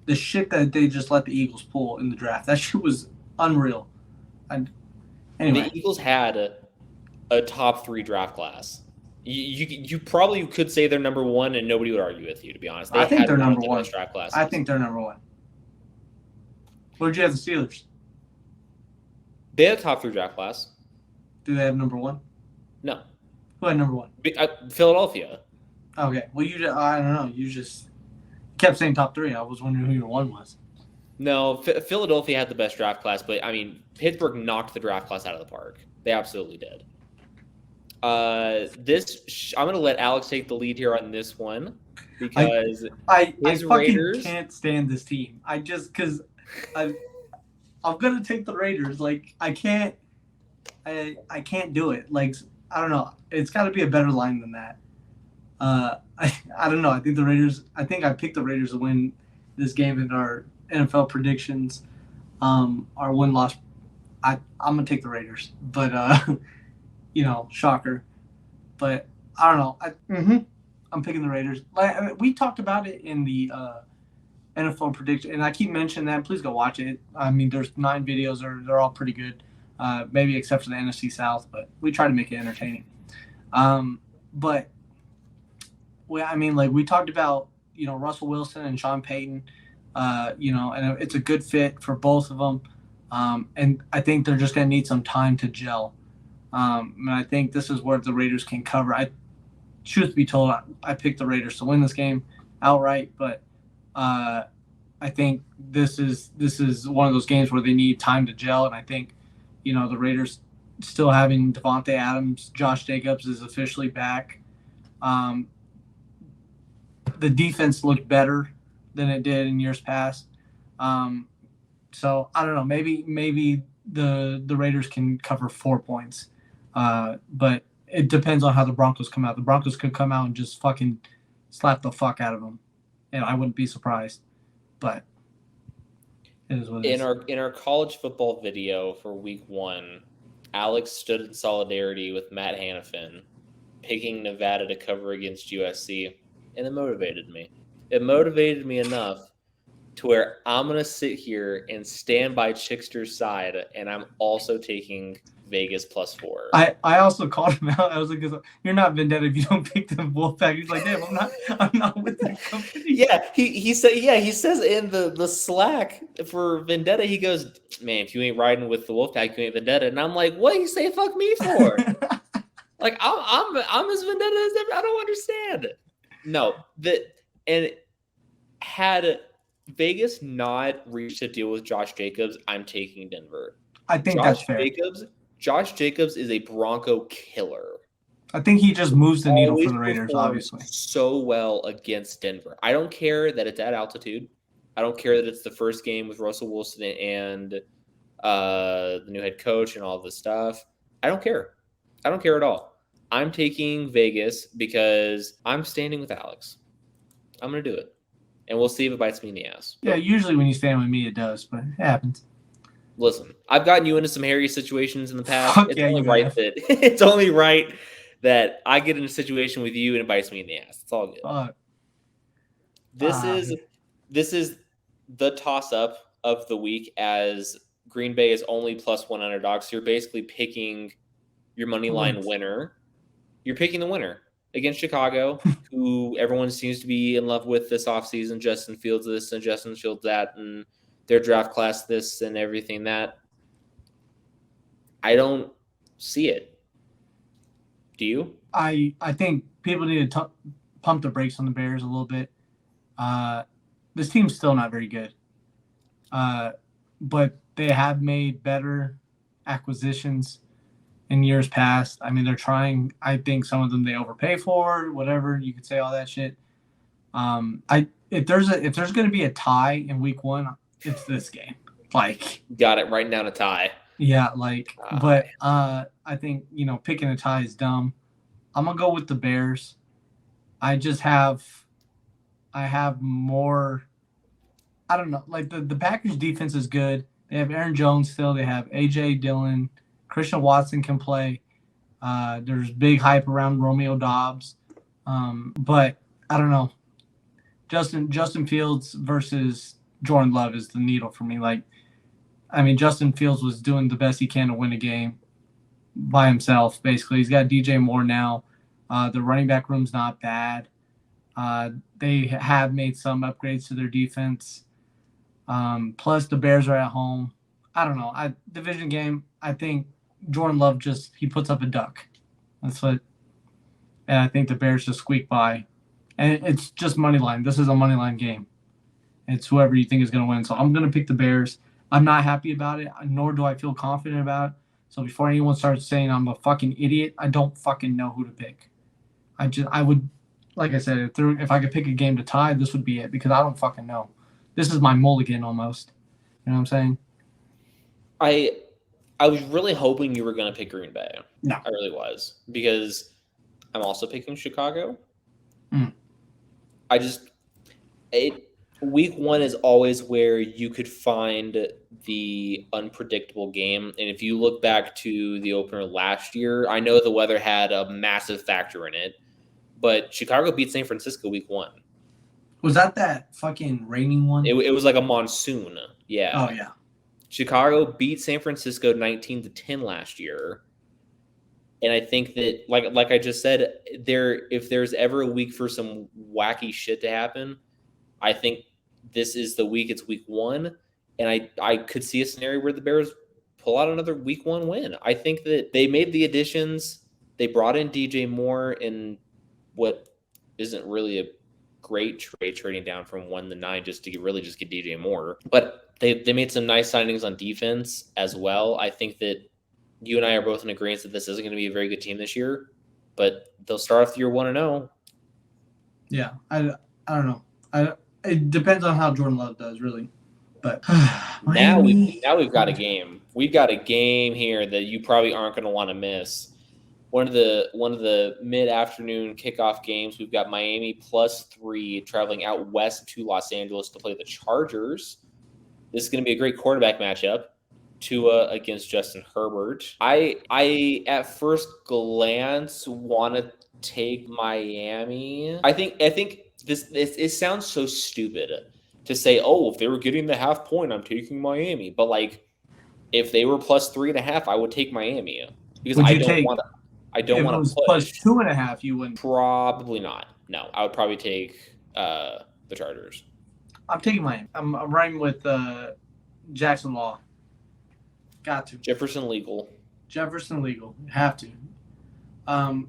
[SPEAKER 2] the shit that they just let the Eagles pull in the draft. That shit was unreal. Anyway,
[SPEAKER 1] the Eagles had a top 3 draft class. You probably could say they're number 1, and nobody would argue with you. To be honest,
[SPEAKER 2] I think they're number 1.
[SPEAKER 1] Draft classes.
[SPEAKER 2] I think they're number 1. Where'd you have the Steelers?
[SPEAKER 1] They had a top 3 draft class.
[SPEAKER 2] Do they have number 1?
[SPEAKER 1] No.
[SPEAKER 2] Who had number 1?
[SPEAKER 1] Philadelphia.
[SPEAKER 2] Okay. Well, I don't know. You just kept saying top 3. I was wondering who your 1 was.
[SPEAKER 1] No, Philadelphia had the best draft class, but I mean, Pittsburgh knocked the draft class out of the park. They absolutely did. I'm going to let Alex take the lead here on this one because
[SPEAKER 2] I fucking can't stand this team. I'm going to take the Raiders. Like, I can't do it. Like, I don't know. It's got to be a better line than that. I don't know. I think I picked the Raiders to win this game in our NFL predictions. Our win-loss, I'm going to take the Raiders. But, shocker. But I don't know. I'm picking the Raiders. We talked about it in the NFL prediction, and I keep mentioning that. Please go watch it. I mean, there's 9 videos. They're all pretty good, maybe except for the NFC South, but we try to make it entertaining. But we talked about, Russell Wilson and Sean Payton, and it's a good fit for both of them. And I think they're just going to need some time to gel. And I think this is where the Raiders can cover. Truth be told, I picked the Raiders to win this game outright, but I think this is one of those games where they need time to gel, and I think, the Raiders still having Devontae Adams, Josh Jacobs is officially back. The defense looked better than it did in years past. So I don't know. Maybe the Raiders can cover 4 points. But it depends on how the Broncos come out. The Broncos could come out and just fucking slap the fuck out of them, and I wouldn't be surprised. But it is what it is.
[SPEAKER 1] In our college football video for week 1, Alex stood in solidarity with Matt Hannafin, picking Nevada to cover against USC, and it motivated me. It motivated me enough to where I'm going to sit here and stand by Chickster's side, and I'm also taking Vegas +4.
[SPEAKER 2] I also called him out. I was like, "You're not Vendetta if you don't pick the Wolfpack." He's like, "Damn, I'm not with that company."
[SPEAKER 1] Yeah, he says in the Slack for Vendetta, he goes, "Man, if you ain't riding with the Wolfpack, you ain't Vendetta." And I'm like, "What you say fuck me for?" Like I'm as Vendetta as ever. I don't understand. No, had Vegas not reached a deal with Josh Jacobs, I'm taking Denver.
[SPEAKER 2] I think that's fair.
[SPEAKER 1] Josh Jacobs is a Bronco killer.
[SPEAKER 2] I think he just moves the needle for the Raiders, obviously.
[SPEAKER 1] So well against Denver. I don't care that it's at altitude. I don't care that it's the first game with Russell Wilson and the new head coach and all this stuff. I don't care. I don't care at all. I'm taking Vegas because I'm standing with Alex. I'm going to do it. And we'll see if it bites me in the ass.
[SPEAKER 2] Yeah, usually when you stand with me, it does, but it happens.
[SPEAKER 1] Listen, I've gotten you into some hairy situations in the past. It's only right that I get in a situation with you and it bites me in the ass. It's all good. This is the toss-up of the week, as Green Bay is only +1 underdog. So you're basically picking your money line winner. You're picking the winner against Chicago, who everyone seems to be in love with this offseason. Justin Fields this and Justin Fields that, and their draft class this and everything that. I don't see it. Do you?
[SPEAKER 2] I think people need to pump the brakes on the Bears a little bit. This team's still not very good. But they have made better acquisitions in years past. I mean, they're trying. I think some of them they overpay for, whatever you could say, all that shit. If there's going to be a tie in week 1, it's this game. Like,
[SPEAKER 1] got it right down a tie.
[SPEAKER 2] Yeah, like, but I think picking a tie is dumb. I'm gonna go with the Bears. I have more. I don't know. Like the Packers defense is good. They have Aaron Jones still. They have AJ Dillon. Christian Watson can play. There's big hype around Romeo Dobbs. But I don't know. Justin Fields versus Jordan Love is the needle for me. Like, I mean, Justin Fields was doing the best he can to win a game by himself, basically. He's got DJ Moore now. The running back room's not bad. They have made some upgrades to their defense. Plus, the Bears are at home. I don't know. Division game, I think Jordan Love he puts up a duck. That's what. And I think the Bears just squeak by. And it's just money line. This is a money line game. It's whoever you think is going to win. So I'm going to pick the Bears. I'm not happy about it, nor do I feel confident about it. So before anyone starts saying I'm a fucking idiot, I don't fucking know who to pick. I would, like I said, if I could pick a game to tie, this would be it because I don't fucking know. This is my mulligan almost. You know what I'm saying?
[SPEAKER 1] I was really hoping you were going to pick Green Bay.
[SPEAKER 2] No.
[SPEAKER 1] I really was because I'm also picking Chicago. Week 1 is always where you could find the unpredictable game. And if you look back to the opener last year, I know the weather had a massive factor in it, but Chicago beat San Francisco week 1.
[SPEAKER 2] Was that fucking raining one?
[SPEAKER 1] It was like a monsoon. Yeah.
[SPEAKER 2] Oh, yeah.
[SPEAKER 1] Chicago beat San Francisco 19-10 last year. And I think that, like I just said, if there's ever a week for some wacky shit to happen, I think this is the week. It's week 1. And I could see a scenario where the Bears pull out another week 1 win. I think that they made the additions. They brought in DJ Moore in what isn't really a great trade, trading down from 1 to 9 just to get DJ Moore. But they made some nice signings on defense as well. I think that you and I are both in agreement that this isn't going to be a very good team this year, but they'll start off the year 1-0.
[SPEAKER 2] Yeah, I don't know. It depends on how Jordan Love does, really. But
[SPEAKER 1] now we've got a game. We've got a game here that you probably aren't going to want to miss. One of the mid-afternoon kickoff games. We've got Miami +3 traveling out west to Los Angeles to play the Chargers. This is going to be a great quarterback matchup. Tua against Justin Herbert. I at first glance want to take Miami. I think it sounds so stupid to say, oh, if they were getting the half point, I'm taking Miami. But like, if they were +3.5, I would take Miami because I don't want to. I don't want to push.
[SPEAKER 2] +2.5, you wouldn't.
[SPEAKER 1] Probably not. No, I would probably take the Chargers.
[SPEAKER 2] I'm taking Miami. I'm riding with Jackson Law. Got to.
[SPEAKER 1] Jefferson legal.
[SPEAKER 2] Have to. I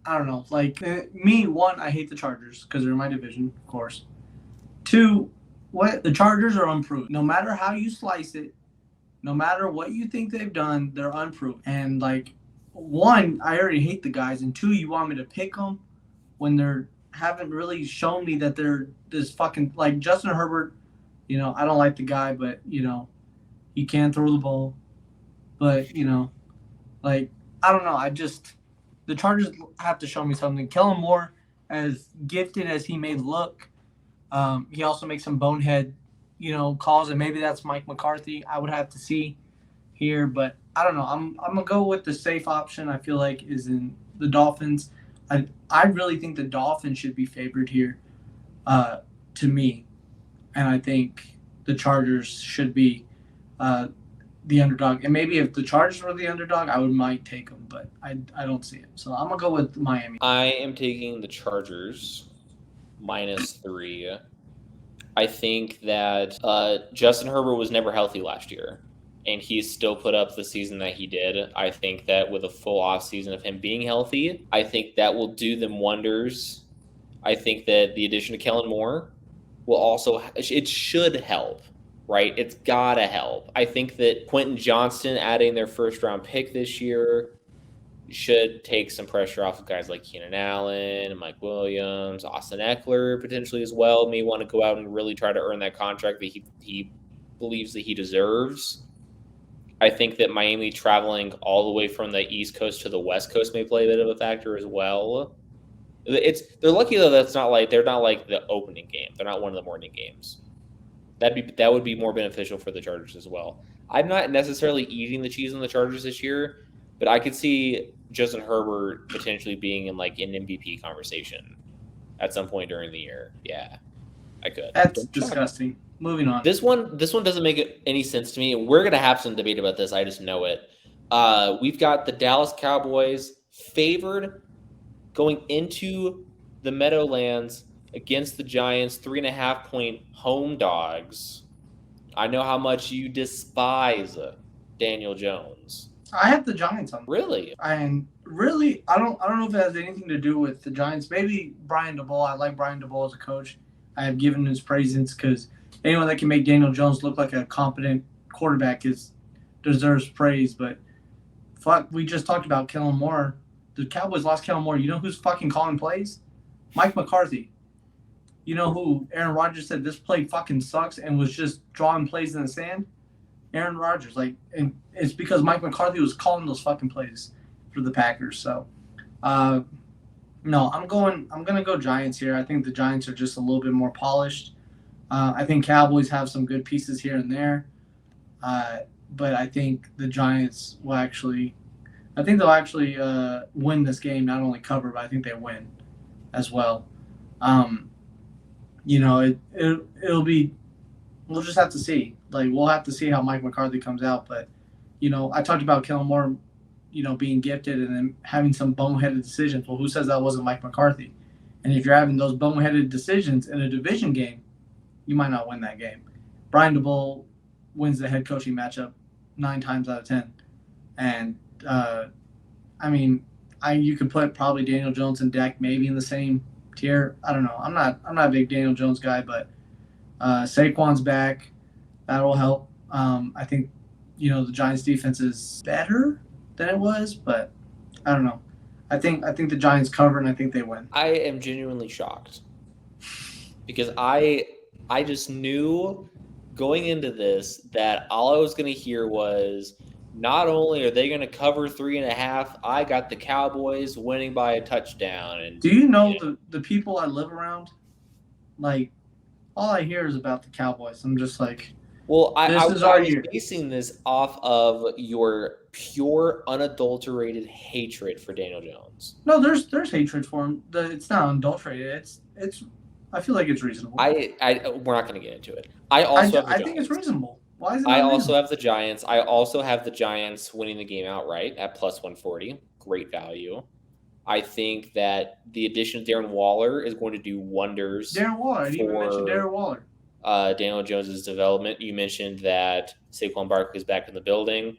[SPEAKER 2] don't know. Like me, 1, I hate the Chargers because they're in my division, of course. 2, the Chargers are unproven. No matter how you slice it, no matter what you think they've done, they're unproven. And like 1, I already hate the guys, and 2, you want me to pick them when they haven't really shown me that they're this fucking like Justin Herbert. I don't like the guy, but he can throw the ball. But like I don't know. The Chargers have to show me something. Kellen Moore, as gifted as he may look, he also makes some bonehead, calls, and maybe that's Mike McCarthy. I would have to see here, but I don't know. I'm gonna go with the safe option. I feel like is in the Dolphins. I really think the Dolphins should be favored here, to me, and I think the Chargers should be the underdog. And maybe if the Chargers were the underdog, I might take them, but I don't see it. So I'm gonna go with Miami.
[SPEAKER 1] I am taking the Chargers -3. I think that Justin Herbert was never healthy last year, and he still put up the season that he did. I think that with a full off season of him being healthy, I think that will do them wonders. I think that the addition of Kellen Moore will also, it should help right? It's got to help. I think that Quentin Johnston adding their first-round pick this year should take some pressure off of guys like Keenan Allen, Mike Williams, Austin Eckler potentially as well. May want to go out and really try to earn that contract that he believes that he deserves. I think that Miami traveling all the way from the East Coast to the West Coast may play a bit of a factor as well. They're lucky though they're not like the opening game. They're not one of the morning games. That would be more beneficial for the Chargers as well. I'm not necessarily eating the cheese on the Chargers this year, but I could see Justin Herbert potentially being in like an MVP conversation at some point during the year. Yeah, I could.
[SPEAKER 2] That's disgusting. Moving on.
[SPEAKER 1] This one doesn't make any sense to me. We're gonna have some debate about this. I just know it. We've got the Dallas Cowboys favored going into the Meadowlands against the Giants, 3.5-point home dogs. I know how much you despise Daniel Jones.
[SPEAKER 2] I have the Giants on.
[SPEAKER 1] Really?
[SPEAKER 2] And really, I don't know if it has anything to do with the Giants. Maybe Brian DeBoer. I like Brian DeBoer as a coach. I have given his praises because anyone that can make Daniel Jones look like a competent quarterback deserves praise. But fuck, we just talked about Kellen Moore. The Cowboys lost Kellen Moore. You know who's fucking calling plays? Mike McCarthy. You know who Aaron Rodgers said this play fucking sucks and was just drawing plays in the sand? Aaron Rodgers. And it's because Mike McCarthy was calling those fucking plays for the Packers. So, no, I'm gonna go Giants here. I think the Giants are just a little bit more polished. I think Cowboys have some good pieces here and there, but I think the Giants will actually. I think they'll actually win this game. Not only cover, but I think they win as well. It'll be. We'll just have to see. We'll have to see how Mike McCarthy comes out. But, I talked about Kellen Moore, being gifted and then having some boneheaded decisions. Well, who says that wasn't Mike McCarthy? And if you're having those boneheaded decisions in a division game, you might not win that game. Brian DeBoer wins the head coaching matchup 9 times out of 10. And, you could put probably Daniel Jones and Dak maybe in the same tier. I don't know. I'm not a big Daniel Jones guy, but Saquon's back. That'll help. I think, the Giants defense is better than it was, but I don't know. I think the Giants cover and I think they win.
[SPEAKER 1] I am genuinely shocked because I just knew going into this that all I was going to hear was not only are they going to cover 3.5, I got the Cowboys winning by a touchdown. And
[SPEAKER 2] do you know the people I live around? All I hear is about the Cowboys. I'm just like,
[SPEAKER 1] well, I was basing this off of your pure, unadulterated hatred for Daniel Jones.
[SPEAKER 2] No, there's hatred for him. It's not unadulterated. It's. I feel like it's reasonable.
[SPEAKER 1] We're not going to get into it.
[SPEAKER 2] I think it's reasonable. Why is it?
[SPEAKER 1] I also have the Giants. I also have the Giants winning the game outright at plus 140. Great value. I think that the addition of Darren Waller is going to do wonders.
[SPEAKER 2] Darren Waller. I didn't even mention Darren Waller.
[SPEAKER 1] Daniel Jones's development. You mentioned that Saquon Barkley is back in the building.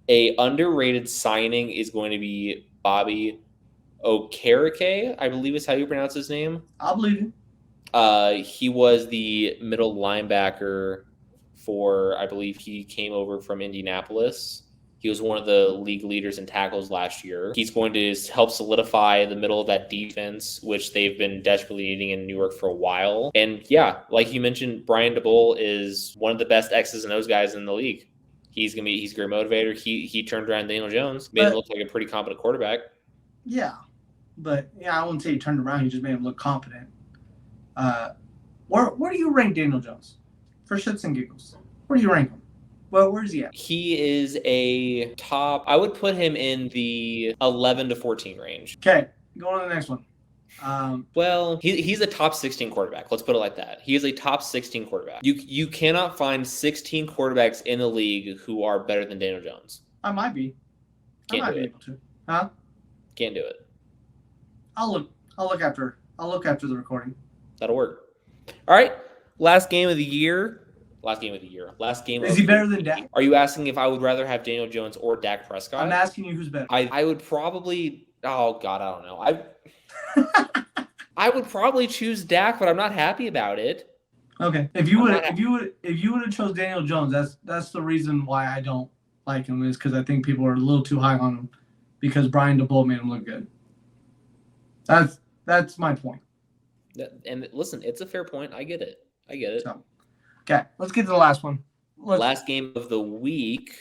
[SPEAKER 1] A underrated signing is going to be Bobby Okereke, I believe is how you pronounce his name.
[SPEAKER 2] I'll believe him.
[SPEAKER 1] He was the middle linebacker for, I believe he came over from Indianapolis. He was one of the league leaders in tackles last year. He's going to help solidify the middle of that defense, which they've been desperately needing in New York for a while. And yeah, like you mentioned, Brian DeBoer is one of the best X's and O's guys in the league. He's a great motivator. He turned around Daniel Jones, made him look like a pretty competent quarterback.
[SPEAKER 2] Yeah, but I wouldn't say he turned around. He just made him look competent. Where do you rank Daniel Jones? For shits and giggles, where do you rank him? Well, where's he at?
[SPEAKER 1] He is a top. I would put him in the 11 to 14 range.
[SPEAKER 2] Okay, going on to the next one.
[SPEAKER 1] Well, he's a top 16 quarterback. Let's put it like that. He is a top 16 quarterback. You cannot find 16 quarterbacks in the league who are better than Daniel Jones.
[SPEAKER 2] I might be.
[SPEAKER 1] Can't do it.
[SPEAKER 2] Able to. Huh?
[SPEAKER 1] Can't do it.
[SPEAKER 2] I'll look after the recording.
[SPEAKER 1] That'll work. All right. Last game of the year. Is
[SPEAKER 2] he better than Dak?
[SPEAKER 1] Are you asking if I would rather have Daniel Jones or Dak Prescott?
[SPEAKER 2] I'm asking you who's better.
[SPEAKER 1] I would probably. Oh God, I don't know. I would probably choose Dak, but I'm not happy about it.
[SPEAKER 2] Okay. If you would have chose Daniel Jones, that's the reason why I don't like him, is because I think people are a little too high on him because Brian DeBoer made him look good. That's my point.
[SPEAKER 1] And listen, it's a fair point. I get it.
[SPEAKER 2] So, okay, let's get to the last one.
[SPEAKER 1] Last game of the week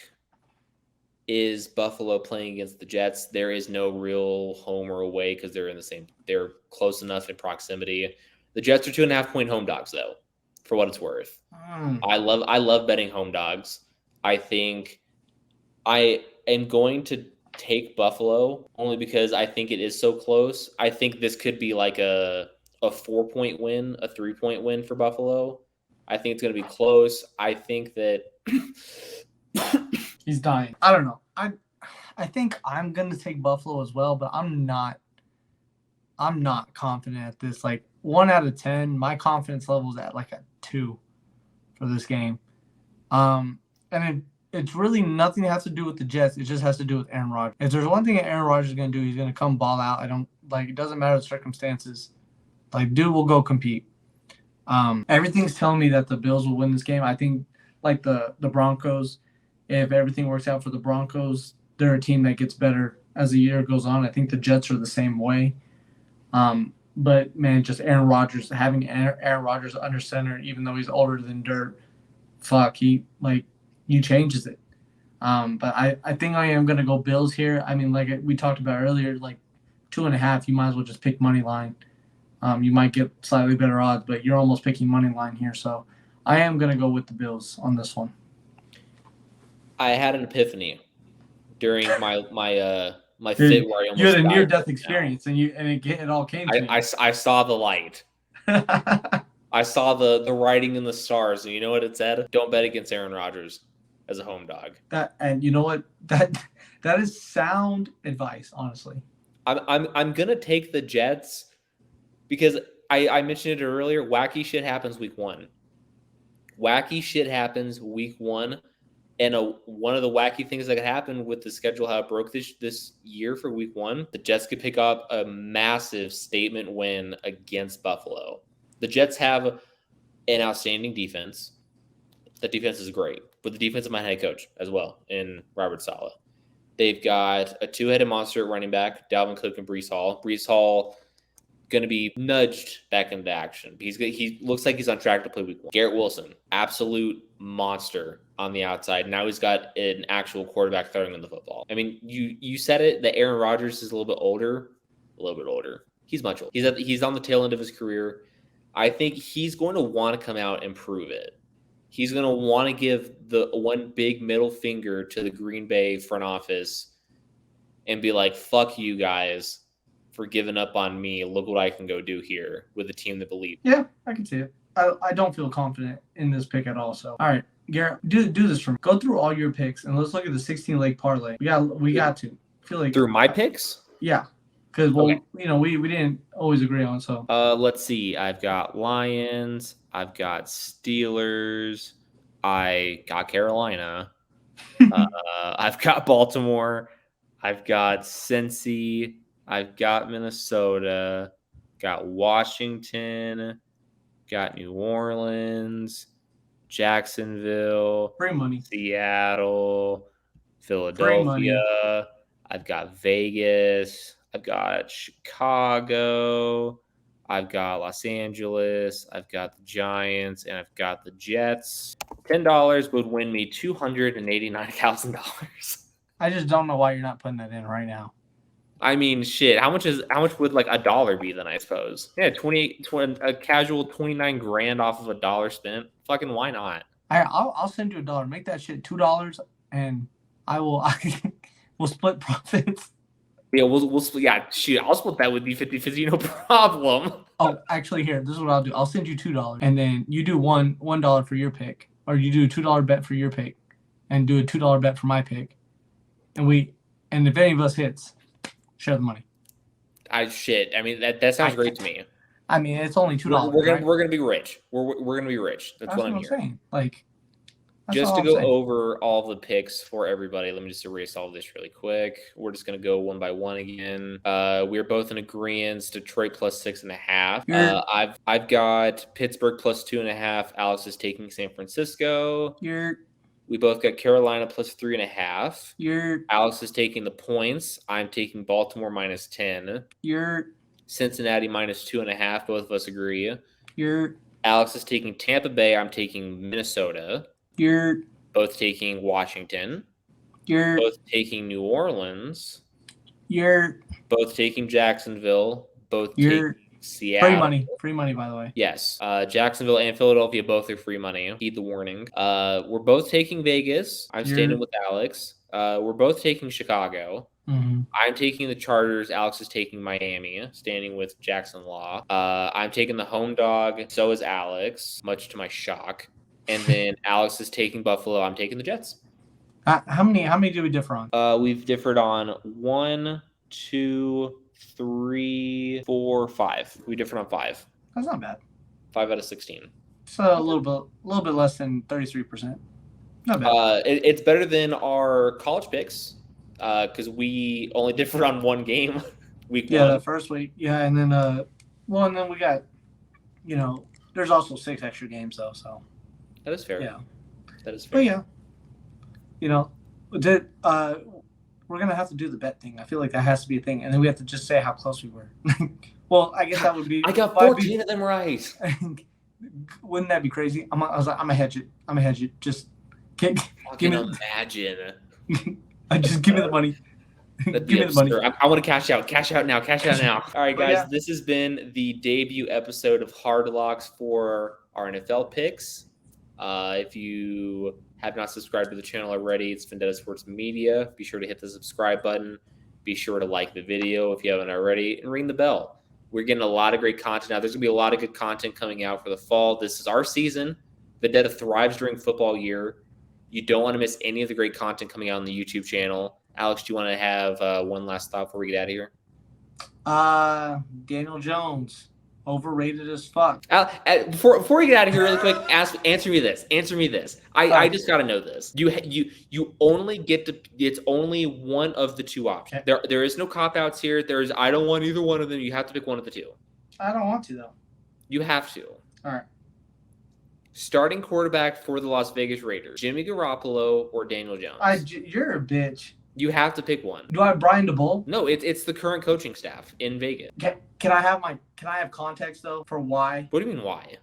[SPEAKER 1] is Buffalo playing against the Jets. There is no real home or away because they're close enough in proximity. The Jets are 2.5-point home dogs, though, for what it's worth. I love betting home dogs. I think I am going to take Buffalo only because I think it is so close. I think this could be like a 4-point win, a 3-point win for Buffalo. I think it's going to be close. I think that
[SPEAKER 2] he's dying. I don't know. I think I'm going to take Buffalo as well, but I'm not confident at this. Like 1 out of 10, my confidence level is at like a 2 for this game. And it's really nothing that has to do with the Jets. It just has to do with Aaron Rodgers. If there's one thing that Aaron Rodgers is going to do, he's going to come ball out. It doesn't matter the circumstances. Like, dude will go compete. Everything's telling me that the Bills will win this game. I think, like the Broncos, if everything works out for the Broncos, they're a team that gets better as the year goes on. I think the Jets are the same way. But, man, just Aaron Rodgers, having Aaron Rodgers under center, even though he's older than dirt, he changes it. But I think I am going to go Bills here. I mean, like we talked about earlier, like 2.5, you might as well just pick money line. You might get slightly better odds, but you're almost picking money line here. So I am going to go with the Bills on this one.
[SPEAKER 1] I had an epiphany during my fit where I almost
[SPEAKER 2] you had a near-death experience, and it all came to me.
[SPEAKER 1] I saw the light. I saw the writing in the stars, and you know what it said? Don't bet against Aaron Rodgers as a home dog.
[SPEAKER 2] And you know what? That is sound advice, honestly.
[SPEAKER 1] I'm gonna take the Jets because I mentioned it earlier. Wacky shit happens week 1. Wacky shit happens week 1. And one of the wacky things that could happen with the schedule, how it broke this year for week 1, the Jets could pick up a massive statement win against Buffalo. The Jets have an outstanding defense. The defense is great, but the defense of my head coach as well in Robert Saleh. They've got a 2-headed monster at running back, Dalvin Cook and Breece Hall. Breece Hall going to be nudged back into action. He looks like he's on track to play week 1. Garrett Wilson, absolute monster on the outside. Now he's got an actual quarterback throwing in the football. I mean, you said it, that Aaron Rodgers is a little bit older. He's much older. He's on the tail end of his career. I think he's going to want to come out and prove it. He's going to want to give the one big middle finger to the Green Bay front office and be like, fuck you guys for giving up on me. Look what I can go do here with a team that believes.
[SPEAKER 2] Yeah, I can see it. I don't feel confident in this pick at all. So, all right, Garrett, do this for me. Go through all your picks and let's look at the 16-leg parlay. We got to. I feel like
[SPEAKER 1] through my picks?
[SPEAKER 2] Yeah. Because, we didn't always agree on, so.
[SPEAKER 1] Let's see. I've got Lions. I've got Steelers. I got Carolina. I've got Baltimore. I've got Cincy. I've got Minnesota. Got Washington. Got New Orleans. Jacksonville.
[SPEAKER 2] Free money.
[SPEAKER 1] Seattle. Philadelphia. I've got Vegas. I've got Chicago. I've got Los Angeles. I've got the Giants, and I've got the Jets. $10 would win me $289,000.
[SPEAKER 2] I just don't know why you're not putting that in right now.
[SPEAKER 1] I mean, shit. How much would like $1 be then? I suppose. Yeah, a casual 29 grand off of $1 spent. Fucking why not?
[SPEAKER 2] I'll send you $1. Make that shit $2, and we'll split profits.
[SPEAKER 1] Yeah, we'll split. Yeah, shoot, I'll split that with you 50-50, no problem.
[SPEAKER 2] Oh, actually, here, this is what I'll do. I'll send you $2, and then you do $1 for your pick, or you do a $2 bet for your pick, and do a $2 bet for my pick, and if any of us hits, share the money.
[SPEAKER 1] I mean, that sounds great to me.
[SPEAKER 2] I mean, it's only $2.
[SPEAKER 1] We're gonna be rich. We're gonna be rich. That's what I'm
[SPEAKER 2] saying. Like,
[SPEAKER 1] Just to go over all the picks for everybody, let me just erase all this really quick. We're just going to go one by one again. We're both in agreement. Detroit plus 6.5. I've got Pittsburgh plus 2.5. Alex is taking San Francisco. We both got Carolina plus 3.5. Alex is taking the points. I'm taking Baltimore minus 10. Cincinnati minus 2.5. Both of us agree. Alex is taking Tampa Bay. I'm taking Minnesota. Both taking Washington. Both taking New Orleans. Both taking Jacksonville. Both taking Seattle.
[SPEAKER 2] Free money, by the way.
[SPEAKER 1] Yes. Jacksonville and Philadelphia both are free money. Heed the warning. We're both taking Vegas. I'm standing with Alex. We're both taking Chicago.
[SPEAKER 2] Mm-hmm.
[SPEAKER 1] I'm taking the Chargers. Alex is taking Miami, standing with Jackson Law. I'm taking the home dog. So is Alex, much to my shock. And then Alex is taking Buffalo. I'm taking the Jets.
[SPEAKER 2] How many do we differ on?
[SPEAKER 1] We've differed on 1, 2, 3, 4, 5. We differed on 5.
[SPEAKER 2] That's not bad.
[SPEAKER 1] 5 out of 16.
[SPEAKER 2] So a little bit less than 33%. Not bad.
[SPEAKER 1] It's better than our college picks because we only differed on one game week 1.
[SPEAKER 2] Yeah, the first week. Yeah, and then and then we got, there's also 6 extra games though. So
[SPEAKER 1] that is fair.
[SPEAKER 2] Yeah,
[SPEAKER 1] that is fair.
[SPEAKER 2] But yeah, we're gonna have to do the bet thing. I feel like that has to be a thing, and then we have to just say how close we were. Well, I guess that would be.
[SPEAKER 1] I got 14 of them right.
[SPEAKER 2] Wouldn't that be crazy? I was like, I'm gonna hedge it. Just give me.
[SPEAKER 1] Imagine.
[SPEAKER 2] Just give me the money.
[SPEAKER 1] Give me the money. I want to cash out. Cash out now. All right, guys. This has been the debut episode of Hard Locks for our NFL picks. If you have not subscribed to the channel already, it's Vendetta Sports Media. Be sure to hit the subscribe button. Be sure to like the video if you haven't already, and ring the bell. We're getting a lot of great content out. There's going to be a lot of good content coming out for the fall. This is our season. Vendetta thrives during football year. You don't want to miss any of the great content coming out on the YouTube channel. Alex, do you want to have one last thought before we get out of here?
[SPEAKER 2] Daniel Jones, overrated as fuck.
[SPEAKER 1] Before we get out of here, really quick, answer me this. I just got to know this. You only get to. It's only one of the two options.
[SPEAKER 2] Okay.
[SPEAKER 1] There is no cop outs here. I don't want either one of them. You have to pick one of the two.
[SPEAKER 2] I don't want to though.
[SPEAKER 1] You have to.
[SPEAKER 2] All right.
[SPEAKER 1] Starting quarterback for the Las Vegas Raiders, Jimmy Garoppolo or Daniel Jones?
[SPEAKER 2] You're a bitch.
[SPEAKER 1] You have to pick one.
[SPEAKER 2] Do I have Brian DeBull?
[SPEAKER 1] No, it's the current coaching staff in Vegas.
[SPEAKER 2] Can I have context though for why?
[SPEAKER 1] What do you mean why?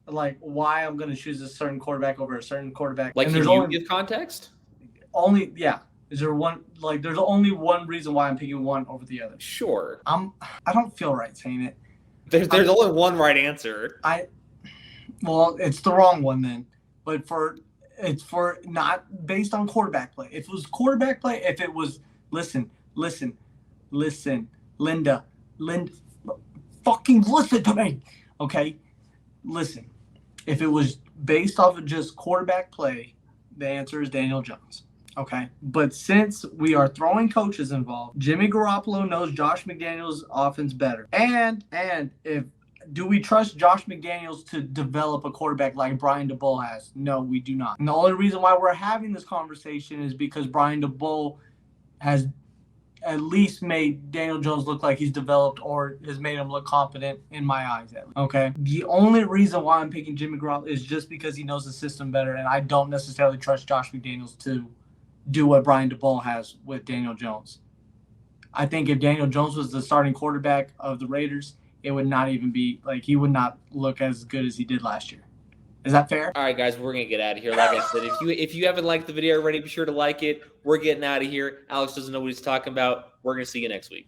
[SPEAKER 2] Like why I'm going to choose a certain quarterback over a certain quarterback?
[SPEAKER 1] Like, can you give context?
[SPEAKER 2] Is there one, like, there's only one reason why I'm picking one over the other.
[SPEAKER 1] Sure.
[SPEAKER 2] I don't feel right saying it.
[SPEAKER 1] There's only one right answer.
[SPEAKER 2] Well, it's the wrong one then. But it's for not based on quarterback play. If it was quarterback play, if it was listen, Linda, fucking listen to me. Okay? Listen. If it was based off of just quarterback play, the answer is Daniel Jones. Okay? But since we are throwing coaches involved, Jimmy Garoppolo knows Josh McDaniels' offense better. And do we trust Josh McDaniels to develop a quarterback like Brian DeBull has? No, we do not. And the only reason why we're having this conversation is because Brian DeBull has at least made Daniel Jones look like he's developed or has made him look competent in my eyes. Okay? The only reason why I'm picking Jimmy Garoppolo is just because he knows the system better, and I don't necessarily trust Josh McDaniels to do what Brian DeBull has with Daniel Jones. I think if Daniel Jones was the starting quarterback of the Raiders, it would not even be like he would not look as good as he did last year. Is that fair?
[SPEAKER 1] All right, guys, we're gonna get out of here. Like I said, if you haven't liked the video already, be sure to like it. We're getting out of here. Alex doesn't know what he's talking about. We're gonna see you next week.